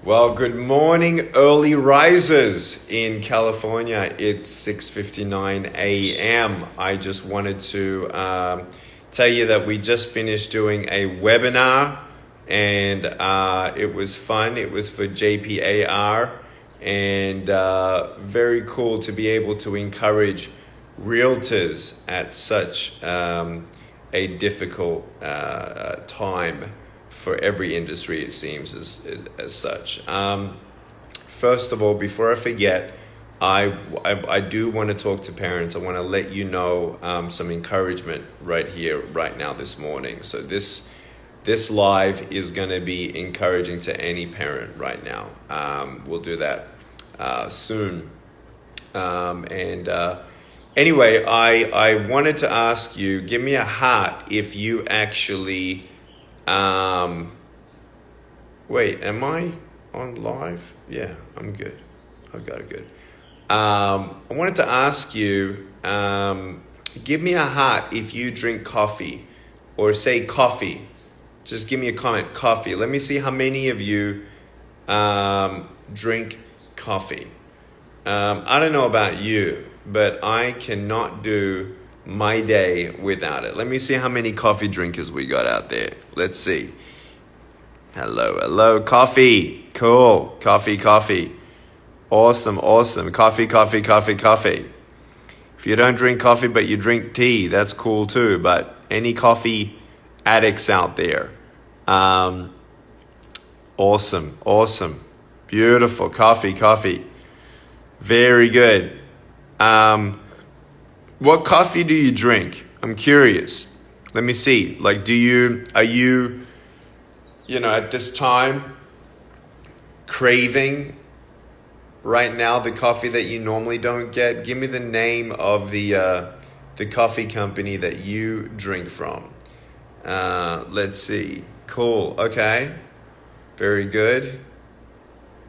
Well, good morning, early risers in California. It's 6:59 a.m. I just wanted to tell you that we just finished doing a webinar, and it was fun. It was for JPAR, and very cool to be able to encourage realtors at such a difficult time for every industry, it seems, as such. First of all, before I forget, I do want to talk to parents. I want to let you know some encouragement right here, right now, this morning. So this live is going to be encouraging to any parent right now. We'll do that soon. Anyway, I wanted to ask you, give me a heart if you actually... wait, am I on live? Yeah, I'm good. I've got it good. I wanted to ask you, give me a heart if you drink coffee, or say coffee. Just give me a comment, coffee. Let me see how many of you drink coffee. I don't know about you, but I cannot do my day without it. Let me see how many coffee drinkers we got out there. Let's see. Hello, coffee. Cool. Coffee. Awesome. Coffee. If you don't drink coffee but you drink tea, that's cool too. But any coffee addicts out there, awesome. Beautiful. Coffee. Very good. What coffee do you drink? I'm curious. Let me see. Like, are you at this time craving right now the coffee that you normally don't get? Give me the name of the coffee company that you drink from. Let's see. Cool. Okay. Very good.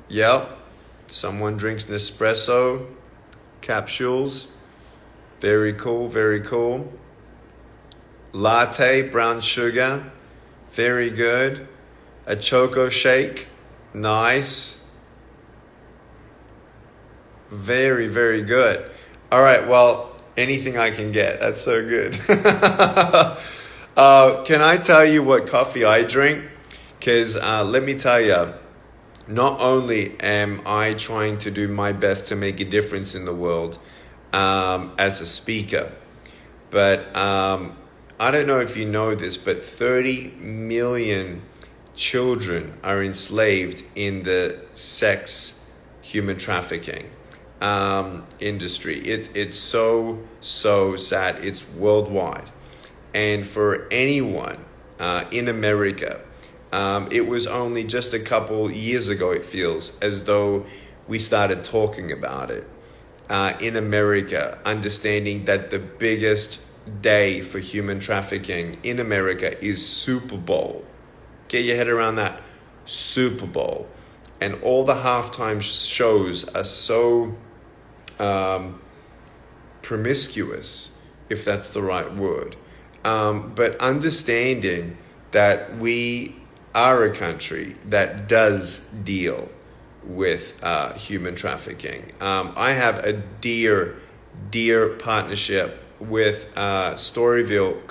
Yep. Someone drinks Nespresso capsules. Very cool. Latte, brown sugar. Very good. A choco shake. Nice. Very good. All right, well, anything I can get. That's so good. Can I tell you what coffee I drink? Because let me tell you, not only am I trying to do my best to make a difference in the world as a speaker, but I don't know if you know this, but 30 million children are enslaved in the sex human trafficking industry. It's so sad. It's worldwide. And for anyone in America, it was only just a couple years ago, it feels as though we started talking about it in America, understanding that the biggest day for human trafficking in America is Super Bowl. Get your head around that. Super Bowl. And all the halftime shows are so promiscuous, if that's the right word. But understanding that we are a country that does deal with human trafficking. I have a dear partnership with Storyville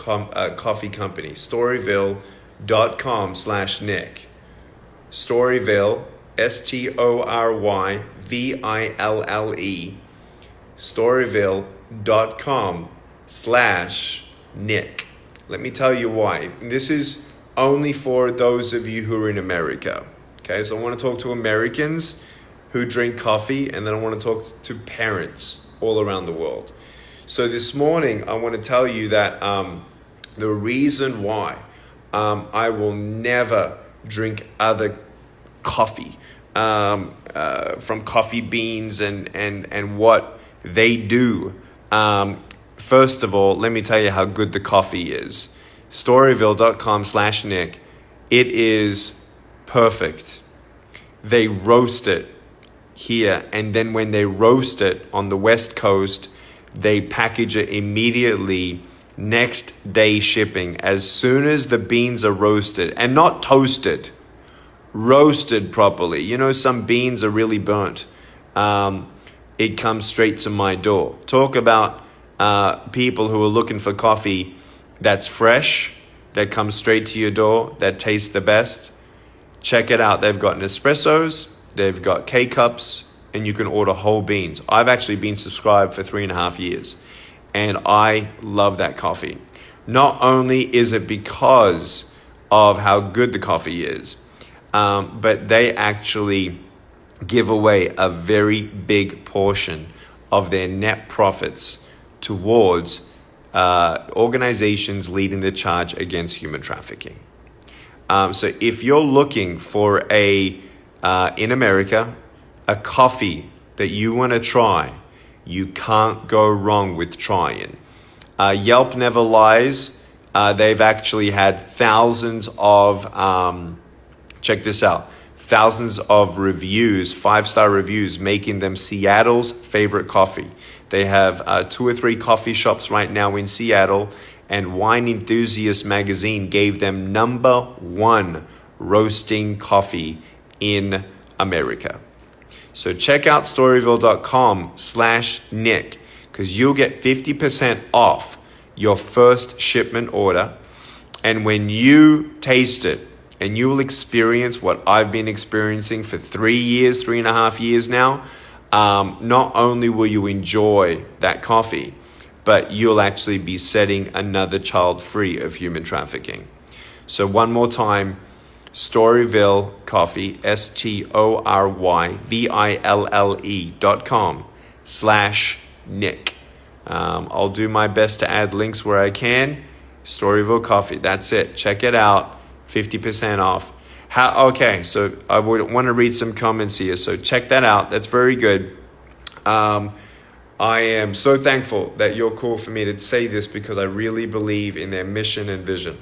Coffee Company, Storyville.com/Nick. Storyville, STORYVILLE, Storyville.com/Nick. Let me tell you why. This is only for those of you who are in America. Okay, so I want to talk to Americans who drink coffee, and then I want to talk to parents all around the world. So this morning, I want to tell you that the reason why I will never drink other coffee from coffee beans and what they do. First of all, let me tell you how good the coffee is. Storyville.com/Nick. It is perfect. They roast it here, and then when they roast it on the West Coast, they package it immediately, next day shipping. As soon as the beans are roasted, and not toasted, roasted properly. You know, some beans are really burnt. It comes straight to my door. Talk about people who are looking for coffee that's fresh, that comes straight to your door, that tastes the best. Check it out. They've got Nespressos, they've got K-Cups, and you can order whole beans. I've actually been subscribed for 3.5 years, and I love that coffee. Not only is it because of how good the coffee is, but they actually give away a very big portion of their net profits towards organizations leading the charge against human trafficking. So if you're looking for in America, a coffee that you want to try, you can't go wrong with trying. Yelp never lies. They've actually had thousands of, check this out, thousands of reviews, 5-star reviews, making them Seattle's favorite coffee. They have 2 or 3 coffee shops right now in Seattle, and Wine Enthusiast magazine gave them #1 roasting coffee in America. So check out storyville.com/Nick, because you'll get 50% off your first shipment order. And when you taste it, and you will experience what I've been experiencing for 3.5 years now, not only will you enjoy that coffee, but you'll actually be setting another child free of human trafficking. So one more time, Storyville Coffee, StoryVille.com/Nick. I'll do my best to add links where I can. Storyville Coffee, that's it. Check it out, 50% off. Okay, so I would want to read some comments here. So check that out. That's very good. I am so thankful that you're cool for me to say this, because I really believe in their mission and vision.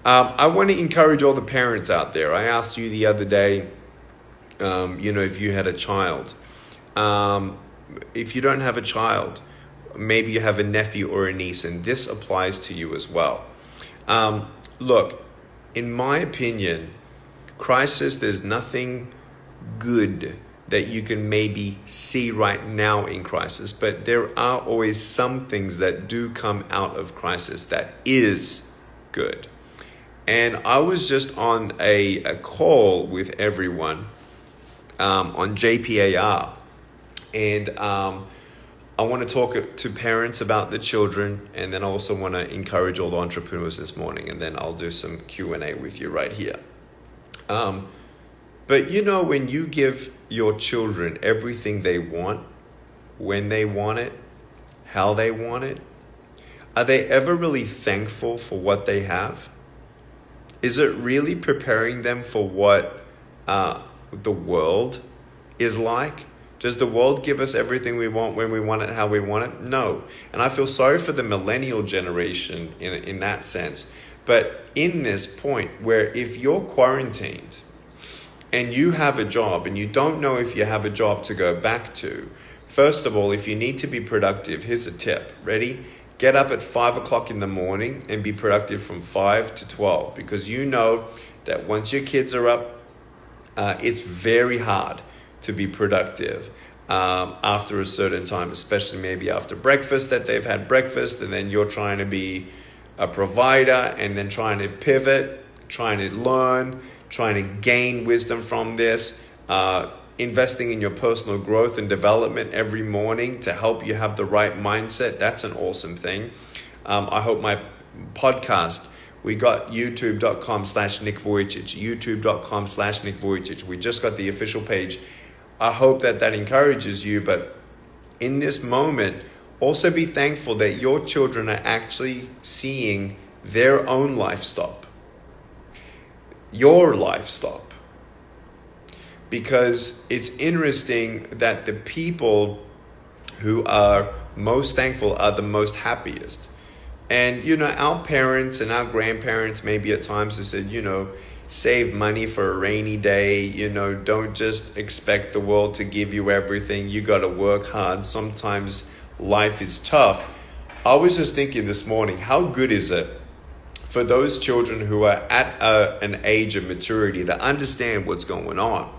I want to encourage all the parents out there. I asked you the other day, if you had a child. If you don't have a child, maybe you have a nephew or a niece, and this applies to you as well. Look, in my opinion, crisis, there's nothing good that you can maybe see right now in crisis, but there are always some things that do come out of crisis that is good. And I was just on a call with everyone on JPAR, and I want to talk to parents about the children, and then I also want to encourage all the entrepreneurs this morning, and then I'll do some Q&A with you right here. But when you give your children everything they want, when they want it, how they want it, are they ever really thankful for what they have? Is it really preparing them for what the world is like? Does the world give us everything we want, when we want it, how we want it? No. And I feel sorry for the millennial generation in that sense. But in this point where if you're quarantined and you have a job and you don't know if you have a job to go back to, first of all, if you need to be productive, here's a tip. Ready? Get up at 5 o'clock in the morning and be productive from 5 to 12, because you know that once your kids are up, it's very hard to be productive after a certain time, especially maybe after breakfast, that they've had breakfast, and then you're trying to be a provider and then trying to pivot, trying to learn, trying to gain wisdom from this, investing in your personal growth and development every morning to help you have the right mindset. That's an awesome thing. I hope my podcast, we got youtube.com/nickvujicic, youtube.com/nickvujicic. We just got the official page. I hope that encourages you, but in this moment, also be thankful that your children are actually seeing their own life stop. Your life stop. Because it's interesting that the people who are most thankful are the most happiest. And, our parents and our grandparents maybe at times have said, save money for a rainy day. Don't just expect the world to give you everything. You got to work hard. Sometimes life is tough. I was just thinking this morning, how good is it for those children who are at an age of maturity to understand what's going on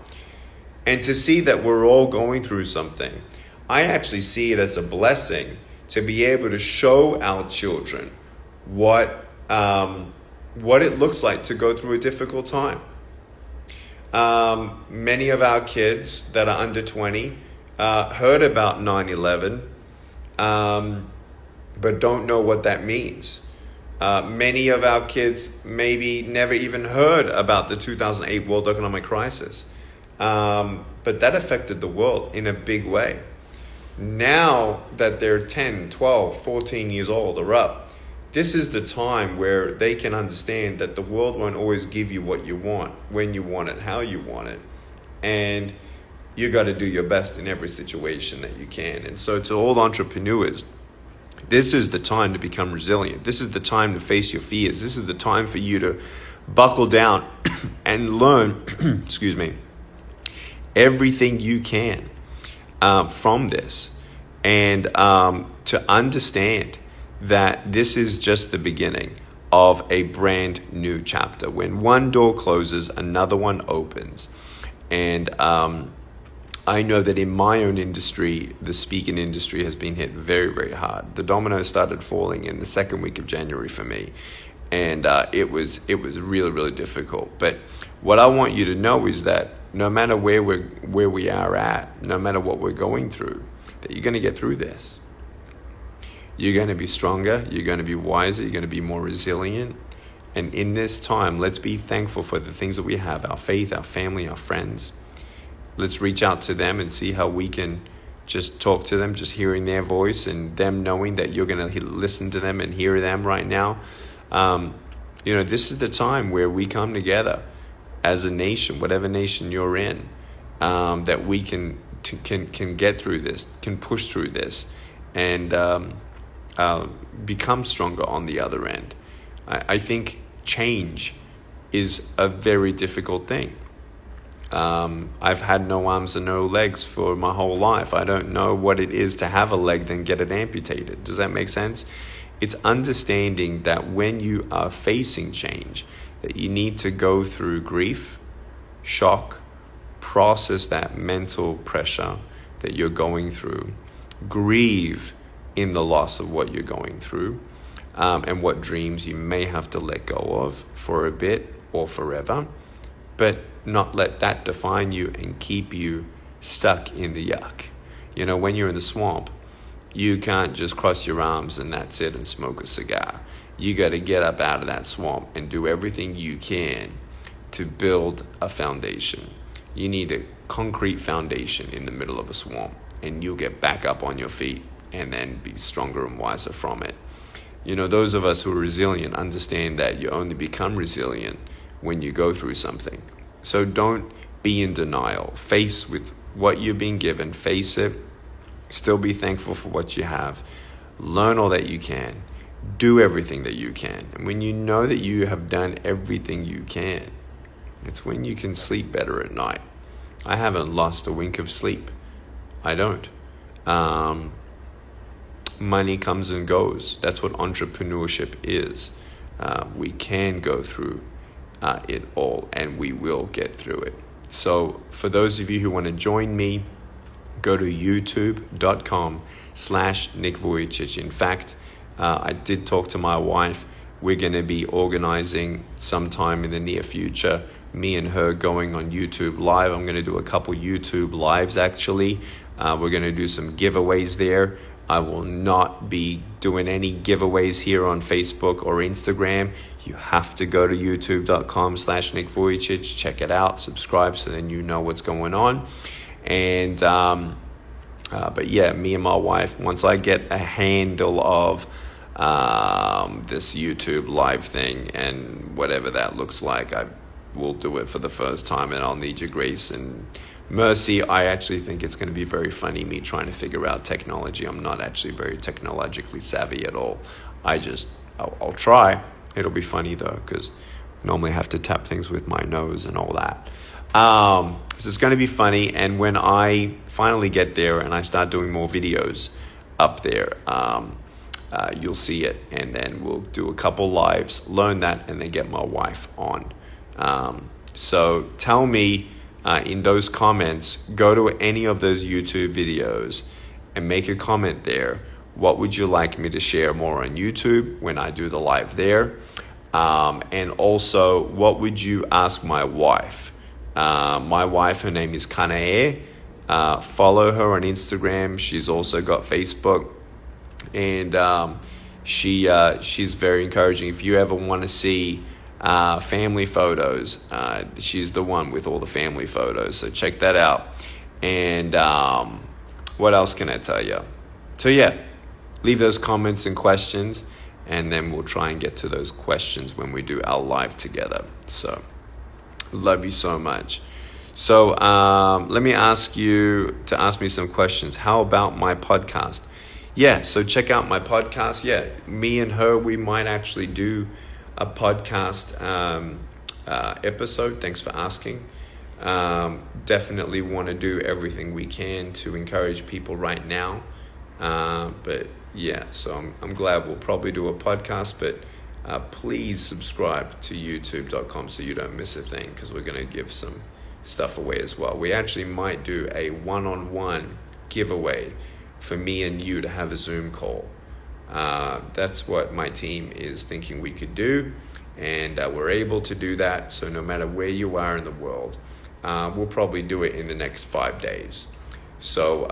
and to see that we're all going through something. I actually see it as a blessing to be able to show our children what it looks like to go through a difficult time. Many of our kids that are under 20 heard about 9/11, but don't know what that means. Many of our kids maybe never even heard about the 2008 World Economic Crisis, but that affected the world in a big way. Now that they're 10, 12, 14 years old or up, this is the time where they can understand that the world won't always give you what you want, when you want it, how you want it. And you got to do your best in every situation that you can. And so to all entrepreneurs, this is the time to become resilient. This is the time to face your fears. This is the time for you to buckle down and learn, excuse me, everything you can from this. And to understand that this is just the beginning of a brand new chapter. When one door closes, another one opens. And I know that in my own industry, the speaking industry has been hit very, very hard. The dominoes started falling in the second week of January for me. And it was really, really difficult. But what I want you to know is that no matter where we are at, no matter what we're going through, that you're going to get through this. You're going to be stronger, you're going to be wiser, you're going to be more resilient. And in this time, let's be thankful for the things that we have, our faith, our family, our friends. Let's reach out to them and see how we can just talk to them, just hearing their voice and them knowing that you're going to listen to them and hear them right now. This is the time where we come together as a nation, whatever nation you're in, that we can get through this, can push through this, and become stronger on the other end. I think change is a very difficult thing. I've had no arms and no legs for my whole life. I don't know what it is to have a leg then get it amputated. Does that make sense? It's understanding that when you are facing change, that you need to go through grief, shock, process that mental pressure that you're going through, grieve in the loss of what you're going through, and what dreams you may have to let go of for a bit or forever, but not let that define you and keep you stuck in the yuck. When you're in the swamp, you can't just cross your arms and that's it and smoke a cigar. You got to get up out of that swamp and do everything you can to build a foundation. You need a concrete foundation in the middle of a swamp, and you'll get back up on your feet and then be stronger and wiser from it. Those of us who are resilient understand that you only become resilient when you go through something. So don't be in denial. Face with what you're being given. Face it. Still be thankful for what you have. Learn all that you can. Do everything that you can. And when you know that you have done everything you can, it's when you can sleep better at night. I haven't lost a wink of sleep. I don't. Money comes and goes. That's what entrepreneurship is. We can go through it all, and we will get through it. So for those of you who want to join me, go to youtube.com/nickvujicic. In fact, I did talk to my wife. We're going to be organizing sometime in the near future, me and her going on YouTube Live. I'm going to do a couple YouTube Lives, actually. We're going to do some giveaways there. I will not be doing any giveaways here on Facebook or Instagram. You have to go to youtube.com/nickvujicic. Check it out, subscribe, so then you know what's going on. And but yeah, me and my wife, once I get a handle of this YouTube Live thing and whatever that looks like, I will do it for the first time, and I'll need your grace and mercy. I actually think it's going to be very funny, me trying to figure out technology. I'm not actually very technologically savvy at all. I'll try. It'll be funny though, because I normally have to tap things with my nose and all that. So it's going to be funny. And when I finally get there and I start doing more videos up there, you'll see it. And then we'll do a couple lives, learn that, and then get my wife on. So tell me in those comments, go to any of those YouTube videos and make a comment there. What would you like me to share more on YouTube when I do the live there? And also, what would you ask my wife? My wife, her name is Kanae. Follow her on Instagram. She's also got Facebook. And she's very encouraging. If you ever want to see family photos, she's the one with all the family photos. So check that out. And what else can I tell you? So yeah, leave those comments and questions, and then we'll try and get to those questions when we do our live together. So love you so much. So let me ask you to ask me some questions. How about my podcast? Yeah, so check out my podcast. Yeah, me and her, we might actually do a podcast episode. Thanks for asking. Definitely want to do everything we can to encourage people right now. But yeah, so I'm glad we'll probably do a podcast, but please subscribe to youtube.com so you don't miss a thing, because we're going to give some stuff away as well. We actually might do a one-on-one giveaway for me and you to have a Zoom call. That's what my team is thinking we could do, and we're able to do that. So no matter where you are in the world, we'll probably do it in the next 5 days. So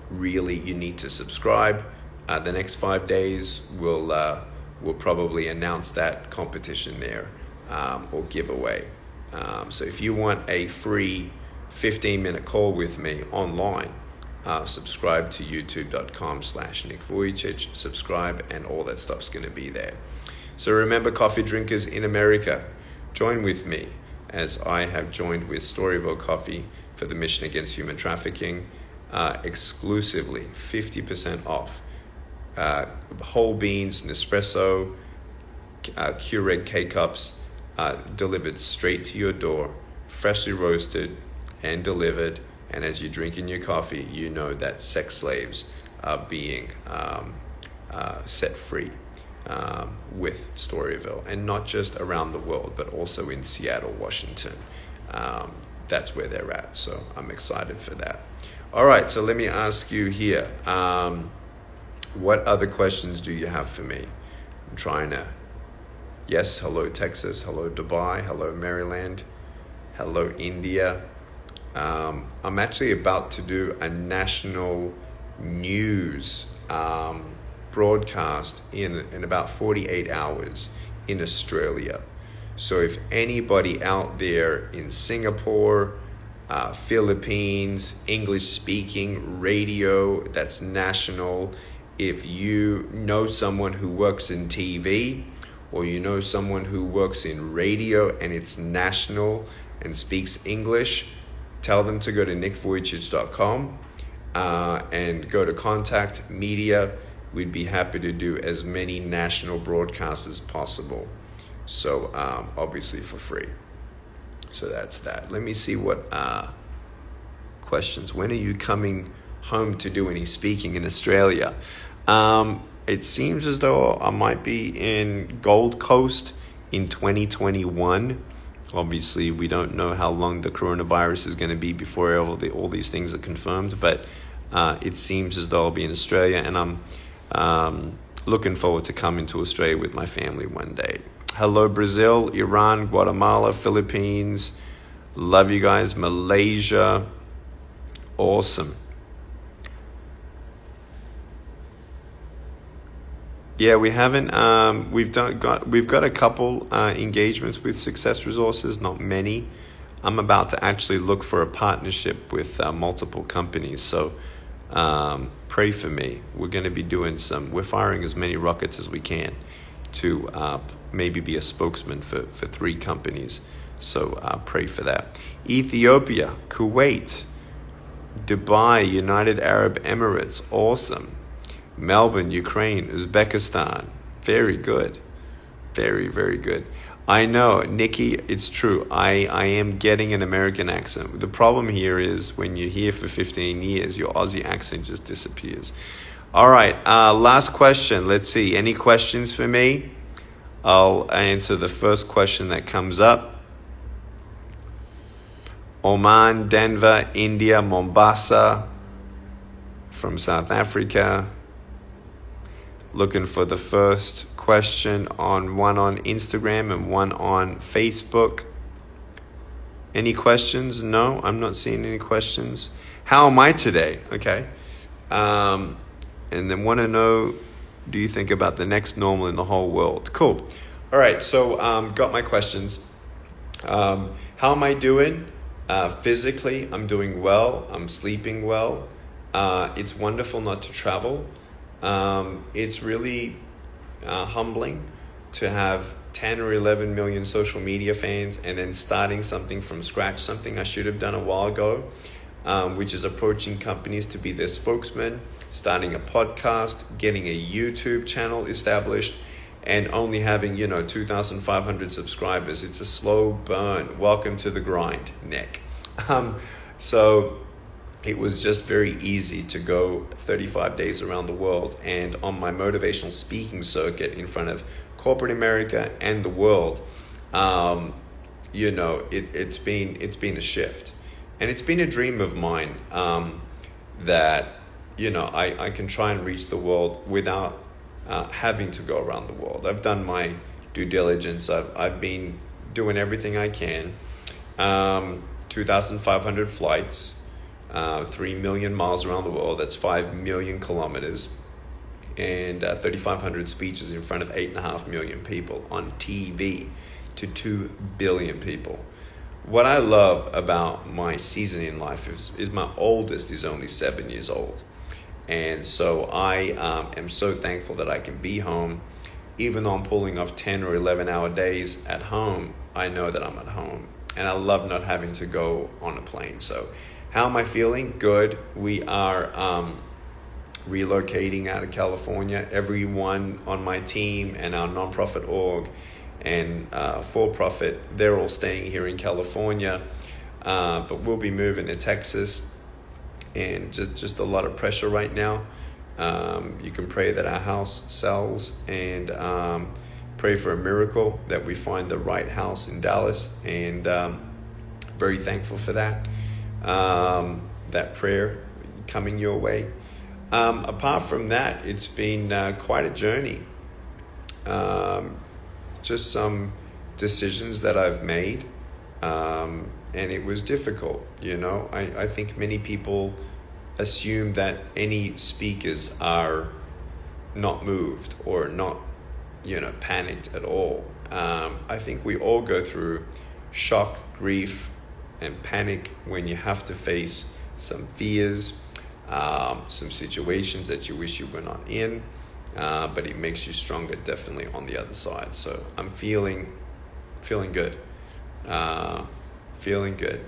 really, you need to subscribe. The next 5 days, we'll probably announce that competition there or giveaway. So if you want a free 15-minute call with me online, subscribe to youtube.com/nickvujicic, subscribe, and all that stuff's going to be there. So remember, coffee drinkers in America, join with me as I have joined with Storyville Coffee for the mission against human trafficking, exclusively 50% off. Whole beans, Nespresso, Keurig K-Cups, delivered straight to your door, freshly roasted and delivered. And as you're drinking your coffee, you know that sex slaves are being set free with Storyville. And not just around the world, but also in Seattle, Washington. That's where they're at. So I'm excited for that. All right, so let me ask you here. What other questions do you have for me? I'm trying to... Yes, hello Texas, hello Dubai, hello Maryland, hello India. I'm actually about to do a national news broadcast in about 48 hours in Australia. So if anybody out there in Singapore, Philippines, English-speaking radio that's national, if you know someone who works in TV, or you know someone who works in radio and it's national and speaks English, tell them to go to nickvujicic.com and go to contact media. We'd be happy to do as many national broadcasts as possible. So obviously for free. So that's that. Let me see what questions. When are you coming home to do any speaking in Australia? It seems as though I might be in Gold Coast in 2021. Obviously, we don't know how long the coronavirus is going to be before all these things are confirmed, but it seems as though I'll be in Australia, and I'm looking forward to coming to Australia with my family one day. Hello, Brazil, Iran, Guatemala, Philippines. Love you guys. Malaysia. Awesome. Yeah, we haven't. We've got a couple engagements with Success Resources, not many. I'm about to actually look for a partnership with multiple companies. So pray for me. We're going to be doing we're firing as many rockets as we can to maybe be a spokesman for 3 companies. So pray for that. Ethiopia, Kuwait, Dubai, United Arab Emirates. Awesome. Melbourne, Ukraine, Uzbekistan. Very good. Very, very good. I know, Nikki, it's true. I am getting an American accent. The problem here is when you're here for 15 years, your Aussie accent just disappears. All right, last question. Let's see. Any questions for me? I'll answer the first question that comes up. Oman, Denver, India, Mombasa, from South Africa. Looking for the first question one on Instagram and one on Facebook. Any questions? No, I'm not seeing any questions. How am I today? Okay. And then want to know, do you think about the next normal in the whole world? Cool. All right, so got my questions. How am I doing? Physically, I'm doing well. I'm sleeping well. It's wonderful not to travel. It's really humbling to have 10 or 11 million social media fans and then starting something from scratch, something I should have done a while ago, which is approaching companies to be their spokesman, starting a podcast, getting a YouTube channel established, and only having, 2,500 subscribers. It's a slow burn. Welcome to the grind, Nick. So it was just very easy to go 35 days around the world, and on my motivational speaking circuit in front of corporate America and the world, it's been a shift, and it's been a dream of mine that I can try and reach the world without having to go around the world. I've done my due diligence. I've been doing everything I can. 2,500 flights, 3 million miles around the world. That's 5 million kilometers, and 3,500 speeches in front of 8.5 million people on TV to 2 billion people. What I love about my season in life is my oldest is only 7 years old. And so I am so thankful that I can be home. Even though I'm pulling off 10 or 11 hour days at home, I know that I'm at home. And I love not having to go on a plane. So how am I feeling? Good. We are relocating out of California. Everyone on my team and our nonprofit org and for-profit, they're all staying here in California. But we'll be moving to Texas. And just a lot of pressure right now. You can pray that our house sells, and pray for a miracle that we find the right house in Dallas, and very thankful for that. That prayer coming your way. Apart from that, it's been quite a journey. Just some decisions that I've made, and it was difficult. I think many people assume that any speakers are not moved or not, panicked at all. I think we all go through shock, grief, and panic when you have to face some fears, some situations that you wish you were not in, but it makes you stronger definitely on the other side. So I'm feeling good. Feeling good.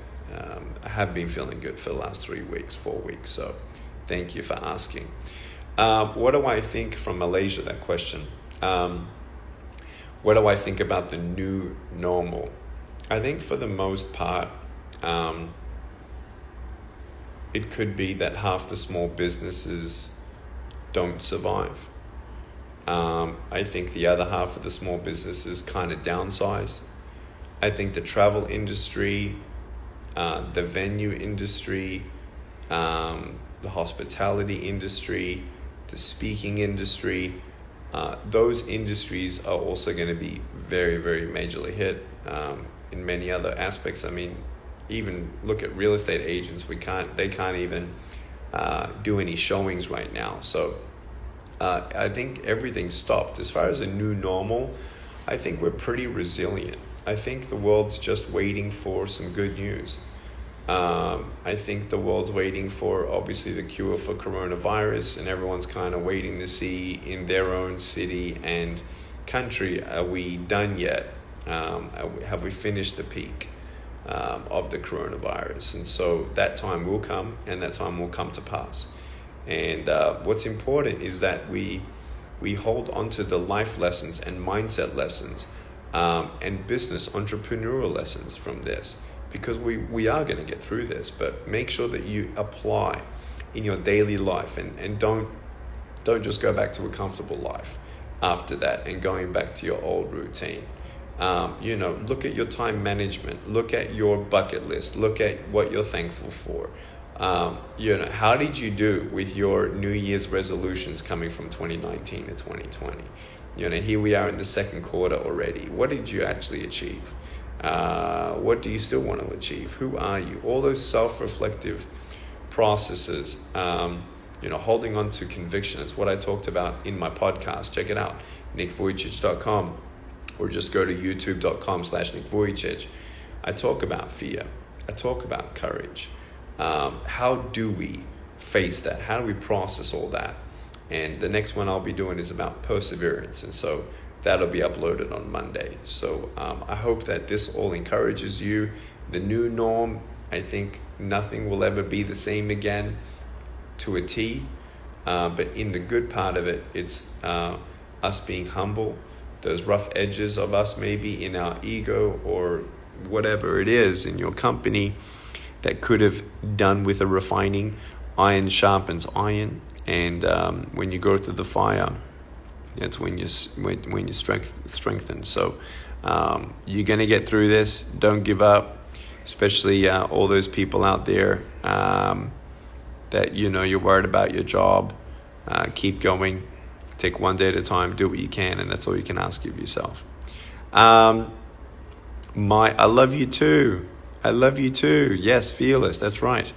I have been feeling good for the last 4 weeks. So thank you for asking. What do I think from Malaysia, that question? What do I think about the new normal? I think for the most part, it could be that half the small businesses don't survive. I think the other half of the small businesses kind of downsize. I think the travel industry, the venue industry, the hospitality industry, the speaking industry, those industries are also going to be very, very majorly hit in many other aspects. I mean, even look at real estate agents. They can't even do any showings right now. So I think everything stopped. As far as a new normal, I think we're pretty resilient. I think the world's just waiting for some good news. I think the world's waiting for, obviously, the cure for coronavirus, and everyone's kind of waiting to see in their own city and country, are we done yet? Have we finished the peak of the coronavirus? And so that time will come, and that time will come to pass. And what's important is that we hold on to the life lessons and mindset lessons and business entrepreneurial lessons from this, because we are going to get through this. But make sure that you apply in your daily life, and don't Don't just go back to a comfortable life after that and going back to your old routine. Look at your time management. Look at your bucket list. Look at what you're thankful for. How did you do with your New Year's resolutions coming from 2019 to 2020? Here we are in the second quarter already. What did you actually achieve? What do you still want to achieve? Who are you? All those self-reflective processes, holding on to conviction. It's what I talked about in my podcast. Check it out, nickvujicic.com, or just go to youtube.com/nickvujicic. I talk about fear. I talk about courage. How do we face that? How do we process all that? And the next one I'll be doing is about perseverance. And so that'll be uploaded on Monday. So I hope that this all encourages you. The new norm, I think nothing will ever be the same again to a T. But in the good part of it, it's us being humble. Those rough edges of us maybe in our ego or whatever it is in your company that could have done with a refining. Iron sharpens iron, and when you go through the fire, that's when you strengthen. So you're gonna get through this. Don't give up, especially all those people out there that you're worried about your job. Keep going. Take one day at a time. Do what you can, and that's all you can ask of yourself. I love you too. I love you too. Yes, fearless. That's right.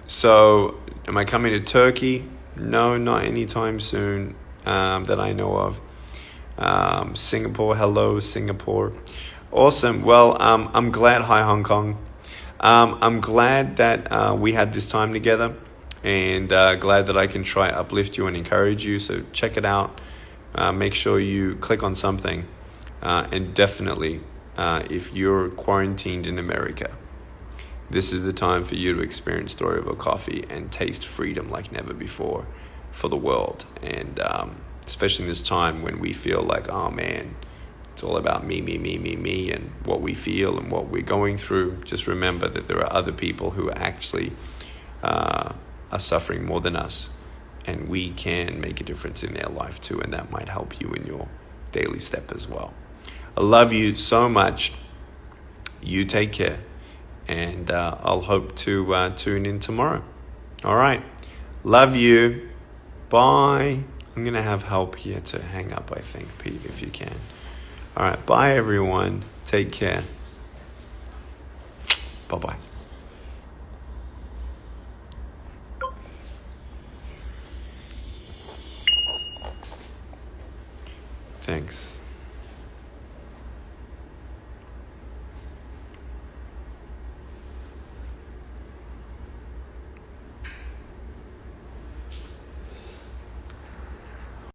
So, am I coming to Turkey? No, not anytime soon that I know of. Singapore. Hello, Singapore. Awesome. Well, I'm glad. Hi, Hong Kong. I'm glad that we had this time together, and glad that I can try uplift you and encourage you. So check it out. Make sure you click on something, and definitely. If you're quarantined in America, this is the time for you to experience Storyville Coffee and taste freedom like never before for the world. And especially in this time when we feel like, oh man, it's all about me, and what we feel and what we're going through. Just remember that there are other people who actually are suffering more than us, and we can make a difference in their life too, and that might help you in your daily step as well. I love you so much. You take care. And I'll hope to tune in tomorrow. All right. Love you. Bye. I'm going to have help here to hang up, I think, Pete, if you can. All right. Bye, everyone. Take care. Bye-bye.